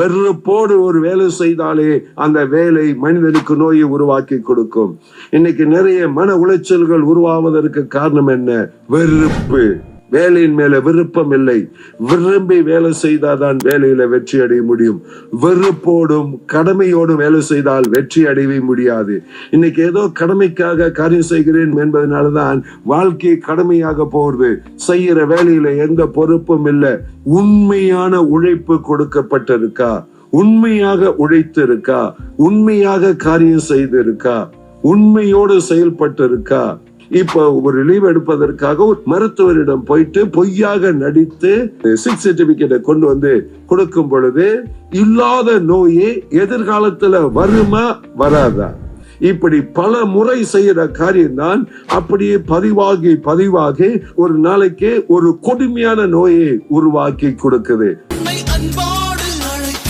வெறுப்போடு ஒரு வேலை செய்தாலே அந்த வேலை மனிதனுக்கு நோயை உருவாக்கி கொடுக்கும். இன்னைக்கு நிறைய மன உளைச்சல்கள் உருவாவதற்கு காரணம் என்ன? வெறுப்பு. வேலையின் மேல விருப்பம் இல்லை. விரும்பி வேலை செய்தாதான் வேலையில வெற்றி அடைய முடியும். வெறுப்போடும் கடமையோடும் வேலை செய்தால் வெற்றி அடையவே முடியாது. இன்னைக்கு ஏதோ கடமைக்காக காரியம் செய்கிறேன் என்பதனாலதான் வாழ்க்கை கடமையாக போறது. செய்யற வேலையில எந்த பொறுப்பும் இல்லை. உண்மையான உழைப்பு கொடுக்கப்பட்டிருக்கா? உண்மையாக உழைத்து இருக்கா? உண்மையாக காரியம் செய்து இருக்கா? உண்மையோடு செயல்பட்டு இருக்கா? இப்ப ஒரு லீவ் எடுப்பதற்காக ஒரு மருத்துவரிடம் போயிட்டு பொய்யாக நடித்து சிக் சர்டிபிகேட்டை கொண்டு வந்து கொடுக்கும் பொழுது இல்லாத நோயே எதிர்காலத்துல வருமா வராதா? இப்படி பல முறை செய்யற காரியம் தான் அப்படியே பதிவாகி ஒரு நாளைக்கு ஒரு கொடுமையான நோயை உருவாக்கி கொடுக்குது.